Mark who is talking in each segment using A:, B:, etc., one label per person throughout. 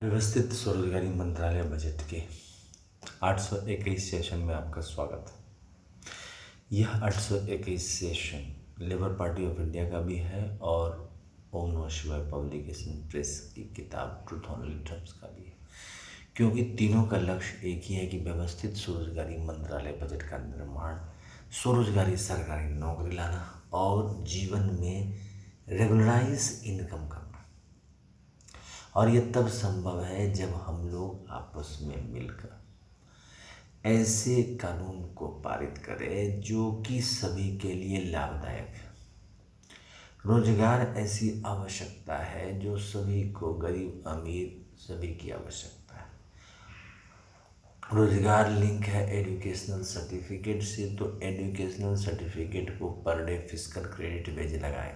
A: व्यवस्थित स्वरोजगारी मंत्रालय बजट के 821 सेशन में आपका स्वागत। यह 821 session labour Party of India का भी है और ओम नमः शिवाय पब्लिकेशन प्रेस की किताब ट्रूथ ऑन टर्म्स का भी है, क्योंकि तीनों का लक्ष्य एक ही है कि व्यवस्थित स्वरोजगारी मंत्रालय बजट का निर्माण, स्वरोजगारी सरकारी नौकरी लाना और जीवन में रेगुलराइज इनकम करना। और ये तब संभव है जब हम लोग आपस में मिलकर ऐसे कानून को पारित करें जो कि सभी के लिए लाभदायक है। रोजगार ऐसी आवश्यकता है जो सभी को, गरीब अमीर सभी की आवश्यकता है। रोजगार लिंक है एजुकेशनल सर्टिफिकेट से, तो एजुकेशनल सर्टिफिकेट को per day physical credit veg लगाएं।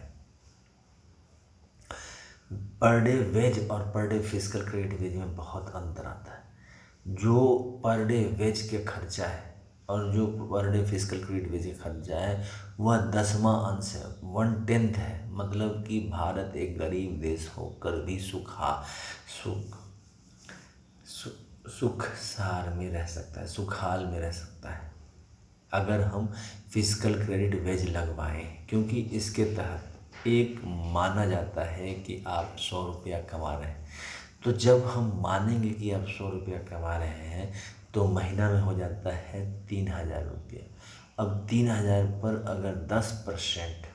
A: पर डे वेज और per day physical credit veg में बहुत अंतर आता है। जो पर डे वेज के खर्चा है और जो per day physical credit veg का खर्चा है वह 10वां अंश है, 1/10 है। मतलब कि भारत एक गरीब देश होकर भी सुखसार में रह सकता है, सुखाल में रह सकता है अगर हम फिजिकल क्रेडिट वेज लगवाएं, क्योंकि इसके तहत एक माना जाता है कि आप 100 रुपया कमा रहे हैं। तो जब हम मानेंगे कि आप 100 रुपया कमा रहे हैं तो महीना में हो जाता है 3000 रुपया। अब 3000 पर अगर 10%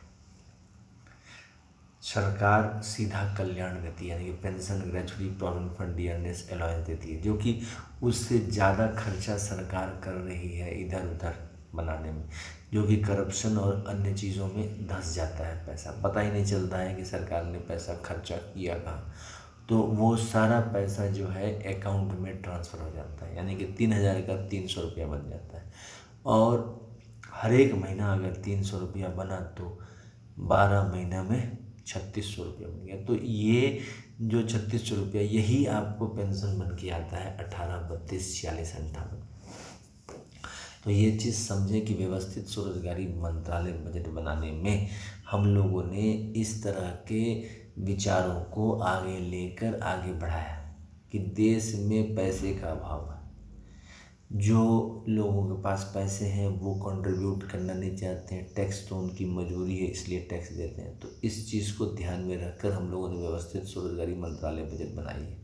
A: सरकार सीधा कल्याण देती है, यानी कि pension, gratuity, provident fund, dearness allowance देती है, जो कि उससे ज़्यादा खर्चा सरकार कर रही है इधर उधर बनाने में, जो कि करप्शन और अन्य चीज़ों में धंस जाता है। पैसा पता ही नहीं चलता है कि सरकार ने पैसा खर्चा किया कहाँ। तो वो सारा पैसा जो है अकाउंट में ट्रांसफ़र हो जाता है, यानी कि 3000 का 300 रुपया बन जाता है। और हर एक महीना अगर 300 रुपया बना तो 12 महीना में 3600 रुपया बन गया। तो ये जो 3600 रुपया यही आपको पेंशन बन के आता है 18, 32, 46, 58। तो ये चीज़ समझें कि व्यवस्थित स्वरोजगारी मंत्रालय बजट बनाने में हम लोगों ने इस तरह के विचारों को आगे लेकर आगे बढ़ाया कि देश में पैसे का अभाव है। जो लोगों के पास पैसे हैं वो कंट्रीब्यूट करना नहीं चाहते हैं, टैक्स तो उनकी मजबूरी है इसलिए टैक्स देते हैं। तो इस चीज़ को ध्यान में रखकर हम लोगों ने व्यवस्थित स्वरोजगारी मंत्रालय बजट बनाई है।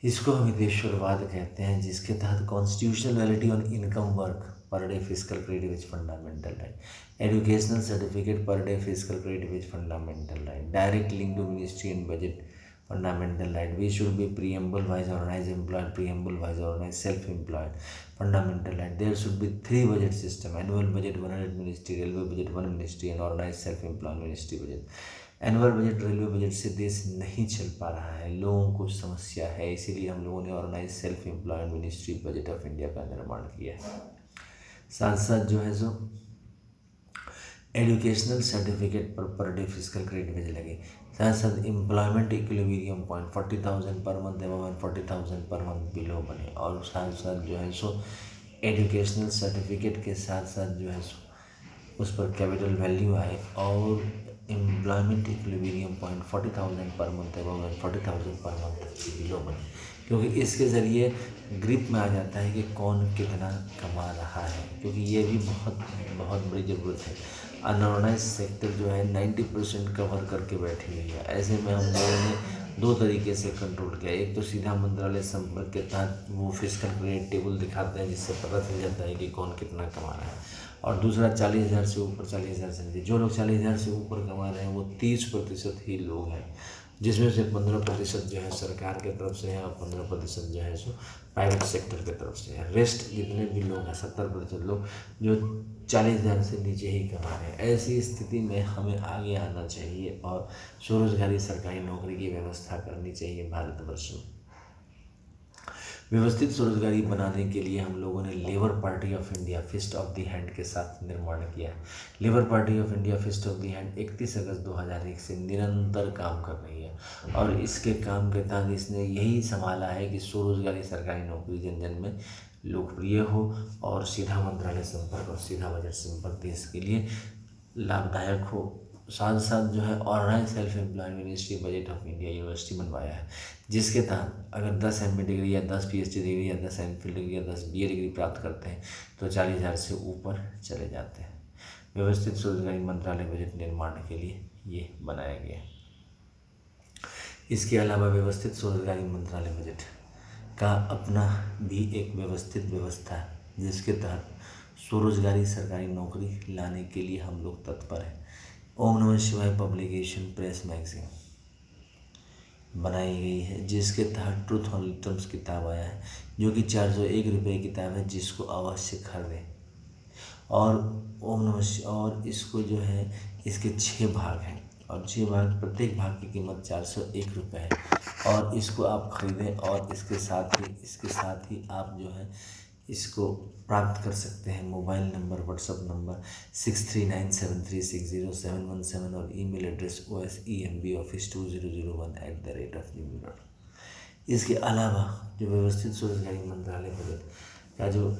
A: इसको हम हितेश्वरवाद कहते हैं, जिसके तहत constitutional validity on income work per day physical credit wage fundamental right, educational certificate per day physical credit wage fundamental right, direct link to ministry and budget fundamental right. We should be preamble wise organized, employed, preamble wise organized, self-employed. Fundamental right. There should be 3 budget system: annual budget, 100 ministry, railway budget, 1 ministry, and organized self-employed ministry budget. Annual budget, railway budget से देश नहीं चल पा रहा है, लोगों को समस्या है, इसीलिए हम लोगों ने organise self employed ministry budget of India का निर्माण किया है। साथ साथ जो है सो educational certificate per day physical credit वेज लगे। साथ साथ employment equilibrium point 40,000 per month एवं 40,000 पर मंथ बिलो बने। और साथ साथ जो है सो एजुकेशनल सर्टिफिकेट के साथ साथ जो है सो उस पर कैपिटल वैल्यू आए और employment equilibrium point 40,000 per month एवं 40,000 पर मंथ बिलो बने, क्योंकि इसके ज़रिए ग्रिप में आ जाता है कि कौन कितना कमा रहा है, क्योंकि ये भी बहुत बहुत बड़ी ज़रूरत है। अनऑर्गेनाइज सेक्टर जो है 90% कवर करके बैठी हुई है। ऐसे में हम लोगों ने 2 तरीके से कंट्रोल किया। एक तो सीधा मंत्रालय संपर्क के तहत वो फिजिकल क्रेडिट टेबल दिखाते हैं, जिससे पता चल जाता है कि कौन कितना कमा रहा है। और दूसरा 40,000 से ऊपर, 40,000 से नीचे। जो लोग 40,000 से ऊपर कमा रहे हैं वो 30% ही लोग हैं, जिसमें से 15% जो है सरकार की तरफ से है और 15% जो है सो प्राइवेट सेक्टर की तरफ से है। रेस्ट जितने भी लोग हैं 70% लोग जो 40,000 से नीचे ही कमा रहे हैं। ऐसी स्थिति में हमें आगे आना चाहिए और स्वरोजगारी सरकारी नौकरी की व्यवस्था करनी चाहिए भारतवर्ष में। व्यवस्थित स्वरोजगारी बनाने के लिए हम लोगों ने Labour Party of India fist of the hand के साथ निर्माण किया है। Labour Party of India fist of the hand 31 अगस्त 2001 से निरंतर काम कर रही है और इसके काम के तहत इसने यही संभाला है कि स्वरोजगारी सरकारी नौकरी जन जन में लोकप्रिय हो और सीधा मंत्रालय संपर्क और सीधा बजट संपर्क देश के लिए लाभदायक हो साथ साथ जो है organise self employed ministry budget of India university बनवाया है, जिसके तहत अगर 10 MA डिग्री या 10 PhD डिग्री या 10 MPhil डिग्री या 10 BA डिग्री प्राप्त करते हैं तो 40,000 से ऊपर चले जाते हैं। व्यवस्थित स्वरोजगारी मंत्रालय बजट निर्माण के लिए ये बनाया गया। इसके अलावा व्यवस्थित स्वरोजगारी मंत्रालय बजट का अपना भी एक व्यवस्थित व्यवस्था है, जिसके तहत स्वरोजगारी सरकारी नौकरी लाने के लिए हम लोग तत्पर हैं। ओम नमः शिवाय पब्लिकेशन प्रेस मैगजीन बनाई गई है, जिसके तहत ट्रूथ ऑन लिटम्स किताब आया है, जो कि 401 रुपये की किताब है, जिसको अवश्य खरीदें। और ओम नमः और इसको जो है इसके 6 भाग हैं और 6 भाग, प्रत्येक भाग की कीमत 401 रुपये है और इसको आप खरीदें। और इसके साथ ही आप जो है इसको प्राप्त कर सकते हैं। मोबाइल नंबर, व्हाट्सअप नंबर 6397360717 और ईमेल एड्रेस osembaoffice2001@gmail.com। इसके अलावा जो व्यवस्थित स्वरोजगारी मंत्रालय बजट का जो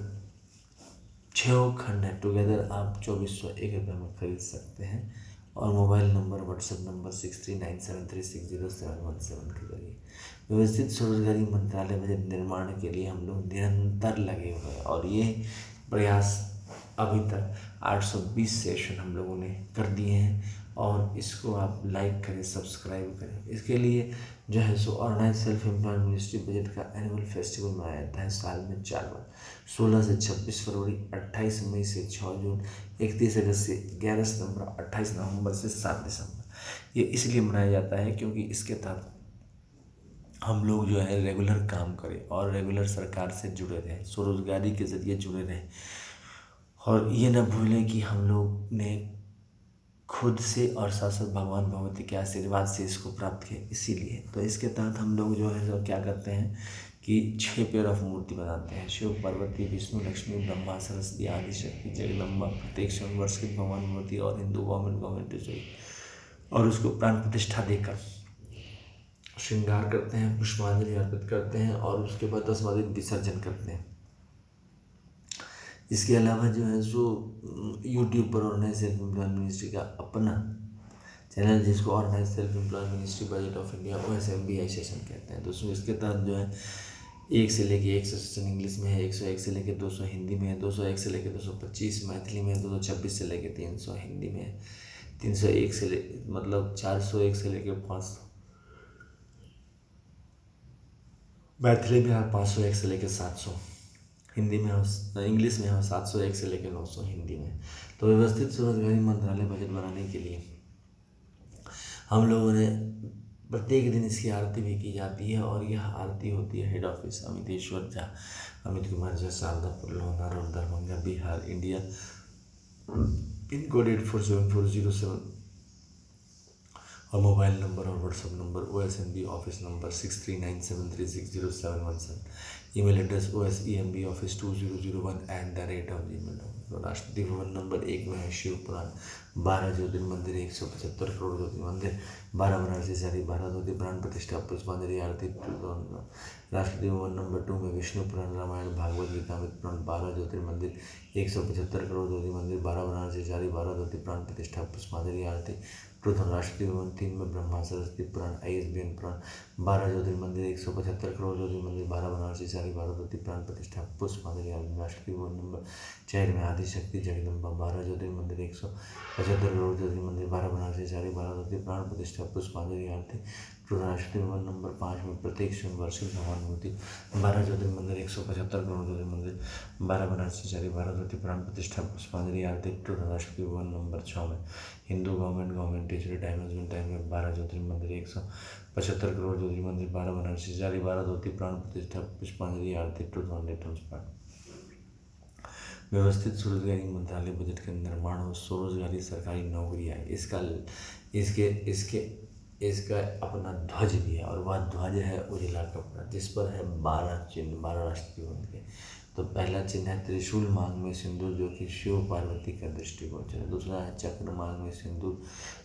A: 6 खंड है, टुगेदर आप 2401 रुपये में खरीद सकते हैं। और मोबाइल नंबर, व्हाट्सएप नंबर 6397360717 के जरिए व्यवस्थित स्वरोजगारी मंत्रालय बजट निर्माण के लिए हम लोग निरंतर लगे हुए हैं और ये प्रयास अभी तक 820 सेशन हम लोगों ने कर दिए हैं। और इसको आप लाइक करें, सब्सक्राइब करें। इसके लिए जो है सो organise self employed ministry budget का एनुअल फेस्टिवल मनाया जाता है साल में 4 बार, 16 से 26 फरवरी, 28 मई से 6 जून, 31 अगस्त से 11 सितंबर, 28 नवंबर से 7 दिसंबर। ये इसलिए मनाया जाता है क्योंकि इसके तहत हम लोग जो है रेगुलर काम करें और रेगुलर सरकार से जुड़े रहें, स्वरोजगारी के ज़रिए जुड़े रहें। और ये न भूलें कि हम लोग ने खुद से और साथ साथ भगवान भगवती के आशीर्वाद से इसको प्राप्त किया। इसीलिए तो इसके तहत हम लोग जो है जो क्या करते हैं कि 6 पेयर ऑफ मूर्ति बनाते हैं। शिव, पार्वती, विष्णु, लक्ष्मी, ब्रह्मा, सरस्वती, आदि शक्ति, जगदम्बा, प्रत्येक वर्ष के भगवान मूर्ति और हिंदू गवर्नमेंट और उसको प्राण प्रतिष्ठा देकर श्रृंगार करते हैं, पुष्पांजलि अर्पित करते हैं और उसके बाद 10वां दिन विसर्जन करते हैं। इसके अलावा जो है सो यूट्यूब पर ऑर्गेनाइज सेल्फ एम्प्लॉयड मिनिस्ट्री का अपना चैनल, जिसको organise self employed ministry budget of India OSMBI session कहते हैं। दोस्तों इसके तहत जो है 1 से लेके 100 सेशन इंग्लिश में है, 101 से लेके 200 हिंदी में है, 201 से लेके 225 मैथिली में है, 226 से लेके 300 हिंदी में है, 301 से मतलब 401 से लेके 500 मैथिली में है, 501 से लेके 700 हिंदी में हो, इंग्लिश में हो, 701 से लेकर 900 हिंदी में। तो व्यवस्थित स्वरोजगारी मंत्रालय बजट बनाने के लिए हम लोगों ने प्रत्येक दिन इसकी आरती भी की जाती है और यह आरती होती है head office Amiteshwar Jha, Amit Kumar Jha, Sharadapur, Lohna road, Darbhanga, Bihar, India, pin code 847407 और मोबाइल नंबर और WhatsApp number OSMB office number 6397360717, email address osembaoffice2001@gmail.com। तो राष्ट्रपति भवन नंबर 1 में है शिव पुराण, 12 ज्योतिर्लिंग मंदिर, 175 करोड़ ज्योतिर्लिंग मंदिर, 12 बनारसी साड़ी, 12 धोती, प्राण प्रतिष्ठा, पुष्पांजलि आरती। राष्ट्रपति भवन नंबर 2 में विष्णु पुराण, रामायण, भागवत गीता, अमृत पुराण, 12 ज्योतिर्लिंग मंदिर, 175 करोड़ ज्योतिर्लिंग मंदिर, 12 बनारसी साड़ी, 12 धोती, प्राण प्रतिष्ठा, पुष्पांजलि आरती। प्रथम राष्ट्रपति भवन 3 में ब्रह्मा सरस्वती पुराण, ISBN पुराण, 12 ज्योतिर्लिंग मंदिर, 175 करोड़ ज्योतिर्लिंग मंदिर, 12 बनारसी साड़ी, 12 धोती, प्राण प्रतिष्ठा, पुष्पांजलि आरती। राष्ट्रपति भवन नंबर 4 में आदिशक्ति जगदम्बा, 12 ज्योतिर्लिंग मंदिर, 175 करोड़ ज्योतिर्लिंग मंदिर, 12 बनारसी साड़ी, 12 धोती, प्राण प्रतिष्ठा, पुष्पांजलि आरती। राष्ट्रपति भवन नंबर 5 में प्रत्येक सोमवार शिव भगवान मूर्ति, 12 ज्योतिर्लिंग मंदिर, 175 करोड़ ज्योतिर्लिंग मंदिर, 12 बनारसी साड़ी, 12 धोती, प्राण प्रतिष्ठा, पुष्पांजलि आरती। राष्ट्रपति भवन नंबर 6 में Hindu government teacher time management time में 12 ज्योतिर्लिंग मंदिर, 175 करोड़ ज्योतिर्लिंग मंदिर, 12 बनारसी साड़ी, 12 धोती, प्राण प्रतिष्ठा, पुष्पांजलि आरती। व्यवस्थित स्वरोजगारी मंत्रालय बजट का निर्माण और स्वरोजगारी सरकारी नौकरियाँ, इसका अपना ध्वज भी है और वह ध्वज है उजला कपड़ा, जिस पर है 12 चिन्ह, 12 राष्ट्रपति के। तो पहला चिन्ह है त्रिशूल मांग में सिंदूर, जो कि शिव पार्वती का दृष्टिगोचर है। दूसरा है चक्र मांग में सिंदूर,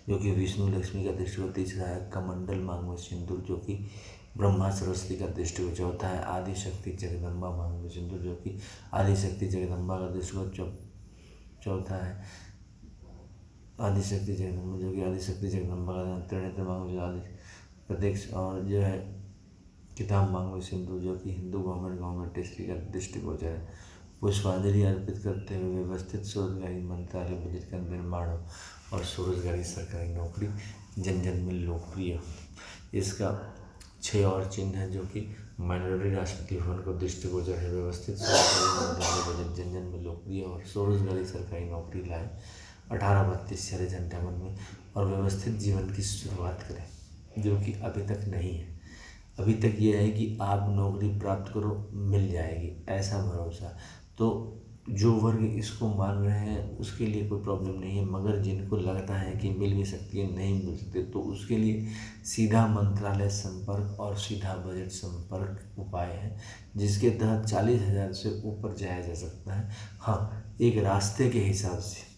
A: जो कि विष्णु लक्ष्मी का दृष्टिगोचर। तीसरा है कमंडल मांग में सिंदूर, जो कि ब्रह्मा सरस्वती का दृष्टिगोचर। चौथा है आदिशक्ति जगदम्बा मांग में सिंदूर, जो कि आदिशक्ति जगदम्बा का दृष्टिगोचर। चौथा है आदिशक्ति जगदम्बा, जो कि आदिशक्ति जगदम्बा का त्रिनेत्र मांग में आदि प्रत्यक्ष, और जो है किताब मांग में सिंधु, जो कि हिंदू गवर्नमेंट हिस्ट्री का दृष्टिगोचर है। पुष्पांजलि अर्पित करते हुए व्यवस्थित स्वरोजगारी मंत्रालय बजट का निर्माण और स्वरोजगारी सरकारी नौकरी जन जन में लोकप्रिय। इसका 6 और चिन्ह है, जो कि माइनॉरिटी राष्ट्रपति भवन को दृष्टिगोचर है। व्यवस्थित स्वरोजगारी मंत्रालय बजट जन जन में लोकप्रिय और स्वरोजगारी सरकारी नौकरी लाए 1832 शहरी जनटावन में, और व्यवस्थित जीवन की शुरुआत करें, जो कि अभी तक नहीं है। अभी तक ये है कि आप नौकरी प्राप्त करो, मिल जाएगी, ऐसा भरोसा। तो जो वर्ग इसको मान रहे हैं उसके लिए कोई प्रॉब्लम नहीं है, मगर जिनको लगता है कि मिल भी सकती है, नहीं मिल सकती, तो उसके लिए सीधा मंत्रालय संपर्क और सीधा बजट संपर्क उपाय है, जिसके तहत 40,000 से ऊपर जाया जा सकता है। हाँ, एक रास्ते के हिसाब से,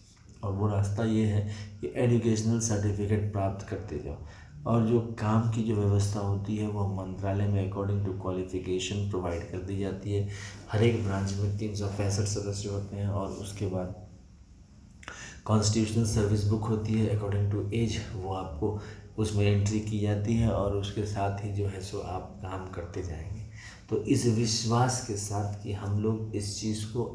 A: और वो रास्ता ये है कि एजुकेशनल सर्टिफिकेट प्राप्त करते जाओ, और जो काम की जो व्यवस्था होती है वो मंत्रालय में अकॉर्डिंग टू क्वालिफिकेशन प्रोवाइड कर दी जाती है। हर एक ब्रांच में 365 सदस्य होते हैं, और उसके बाद कॉन्स्टिट्यूशनल सर्विस बुक होती है अकॉर्डिंग टू एज, वो आपको उसमें एंट्री की जाती है, और उसके साथ ही जो है सो आप काम करते जाएंगे। तो इस विश्वास के साथ कि हम लोग इस चीज़ को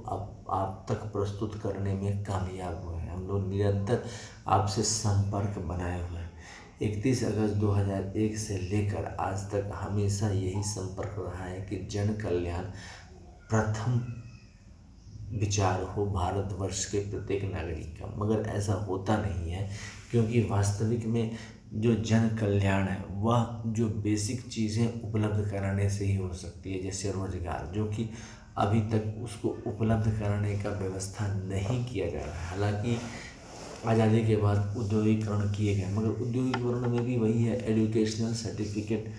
A: आप तक प्रस्तुत करने में कामयाब हुए हैं, हम लोग निरंतर आपसे संपर्क बनाए हुए हैं। 31 अगस्त 2001 से लेकर आज तक हमेशा यही संपर्क रहा है कि जन कल्याण प्रथम विचार हो भारतवर्ष के प्रत्येक नागरिक का, मगर ऐसा होता नहीं है, क्योंकि वास्तविक में जो जन कल्याण है वह जो बेसिक चीज़ें उपलब्ध कराने से ही हो सकती है, जैसे रोजगार, जो कि अभी तक उसको उपलब्ध कराने का व्यवस्था नहीं किया जा रहा है। हालांकि आज़ादी के बाद औद्योगिकरण किए गए, मगर औद्योगिकरण में भी वही है, एजुकेशनल सर्टिफिकेट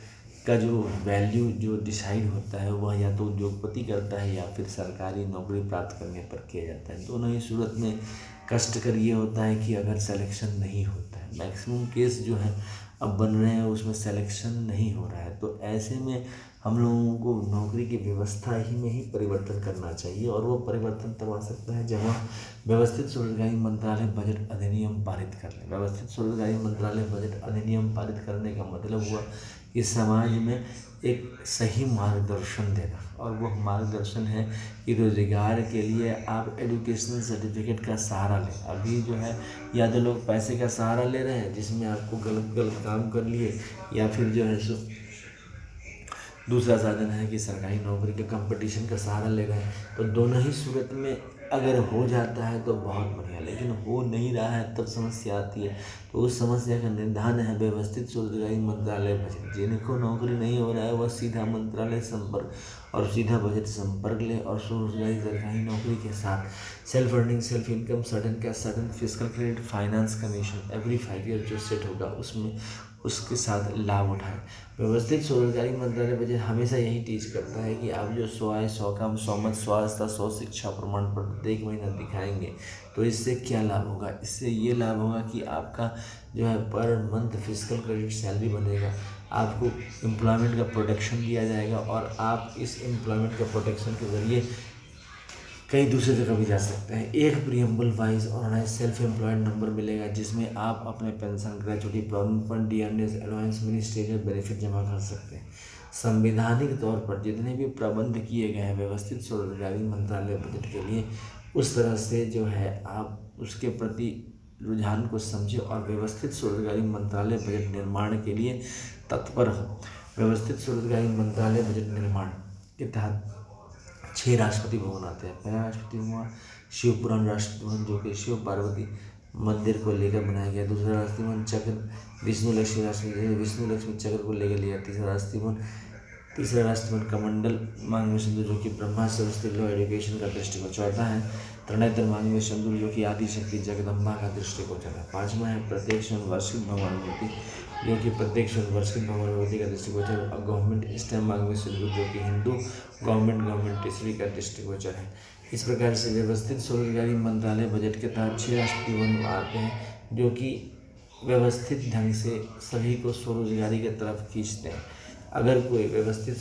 A: का जो वैल्यू जो डिसाइड होता है वह या तो उद्योगपति करता है या फिर सरकारी नौकरी प्राप्त करने पर किया जाता है। दोनों ही सूरत में कष्टकर ये होता है कि अगर सिलेक्शन नहीं होता है, मैक्सिमम केस जो है अब बन रहे हैं उसमें सिलेक्शन नहीं हो रहा है, तो ऐसे में हम लोगों को नौकरी की व्यवस्था ही में ही परिवर्तन करना चाहिए, और वो परिवर्तन तब आ सकता है जब हम व्यवस्थित स्वरोजगारी मंत्रालय बजट अधिनियम पारित कर लें। व्यवस्थित स्वरोजगारी मंत्रालय बजट अधिनियम पारित करने का मतलब हुआ कि समाज में एक सही मार्गदर्शन देना, और वह मार्गदर्शन है कि रोजगार के लिए आप एजुकेशनल सर्टिफिकेट का सहारा लें। अभी जो है या तो लोग पैसे का सहारा ले रहे हैं, जिसमें आपको गलत गलत काम कर लिए, या फिर जो है सो दूसरा साधन है कि सरकारी नौकरी के कंपटीशन का सहारा ले रहे हैं। तो दोनों ही सूरत में अगर हो जाता है तो बहुत बढ़िया, लेकिन हो नहीं रहा है तब समस्या आती है। तो उस समस्या का निदान है व्यवस्थित स्वरोजगारी मंत्रालय बजट। जिनको नौकरी नहीं हो रहा है वह सीधा मंत्रालय संपर्क और सीधा बजट संपर्क ले, और स्वरोजगारी सरकारी नौकरी के साथ self earning, self income, sudden physical credit, finance commission every 5 year जो सेट होगा उसमें उसके साथ लाभ उठाएं। व्यवस्थित स्वरोजगारी मंत्रालय बजट हमेशा यही टीच करता है कि आप जो 100 आय, 100 काम, 100 मत, 100 आस्था, 100 शिक्षा प्रमाण पत्र प्रत्येक महीना दिखाएंगे, तो इससे क्या लाभ होगा? इससे ये लाभ होगा कि आपका जो है per month physical credit salary बनेगा, आपको एम्प्लॉयमेंट का प्रोटेक्शन दिया जाएगा, और आप इस एम्प्लॉयमेंट का प्रोटेक्शन के ज़रिए कहीं दूसरी जगह भी जा सकते हैं। एक preamble wise organise self employed number मिलेगा, जिसमें आप अपने pension, gratuity, provident fund, DRS, allowance, ministerial benefit जमा कर सकते हैं। संवैधानिक तौर पर जितने भी प्रबंध किए गए हैं व्यवस्थित स्वरोजगारी मंत्रालय बजट के लिए, उस तरह से जो है आप उसके प्रति रुझान को समझे और व्यवस्थित स्वरोजगारी मंत्रालय बजट निर्माण के लिए तत्पर हो। व्यवस्थित स्वरोजगारी मंत्रालय बजट निर्माण के तहत 6 राष्ट्रपति भवन आते हैं। पहला राष्ट्रपति भवन शिवपुराण राष्ट्रपति भवन, जो कि शिव पार्वती मंदिर को लेकर बनाया गया। दूसरा राष्ट्रपति भवन चक्र विष्णु लक्ष्मी चक्र को लेकर लिया। तीसरा राष्ट्रपति भवन कमंडल मांग में सिंधु, जो कि ब्रह्मा सरस्वती लॉ एजुकेशन का दृष्टिकोण। चौथा है त्रिनेत्र मांग में सिंधु, जो कि आदिशक्ति जगदम्बा का दृष्टिकोण है। पाँचवा है प्रत्यक्ष वार्षिक भगवान मूर्ति, जो कि प्रत्यक्ष वार्षिक भगवान मूर्ति का दृष्टिगोचर। और गवर्नमेंट स्टैम्प मांग में सिंधु, जो कि हिंदू गवर्नमेंट हिस्ट्री का दृष्टिगोचर है। इस प्रकार से व्यवस्थित स्वरोजगारी मंत्रालय बजट के तहत 6 राष्ट्रपति भवन आते हैं, जो कि व्यवस्थित ढंग से सभी को स्वरोजगारी की तरफ खींचते हैं। अगर कोई व्यवस्थित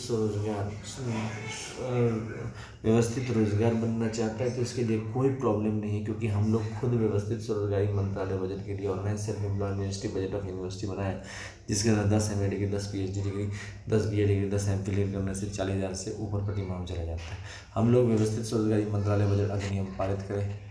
A: रोजगार बनना चाहता है तो इसके लिए कोई प्रॉब्लम नहीं है, क्योंकि हम लोग खुद व्यवस्थित स्वरोजगारी मंत्रालय बजट के लिए online self employed university budget of university बनाया है, जिसके अंदर 10 MA degree, 10 PhD degree, 10 BA degree, 10 MPhil करने से 40,000 से ऊपर प्रति माह चला जाता है। हम लोग व्यवस्थित स्वरोजगारी मंत्रालय बजट अधिनियम पारित करें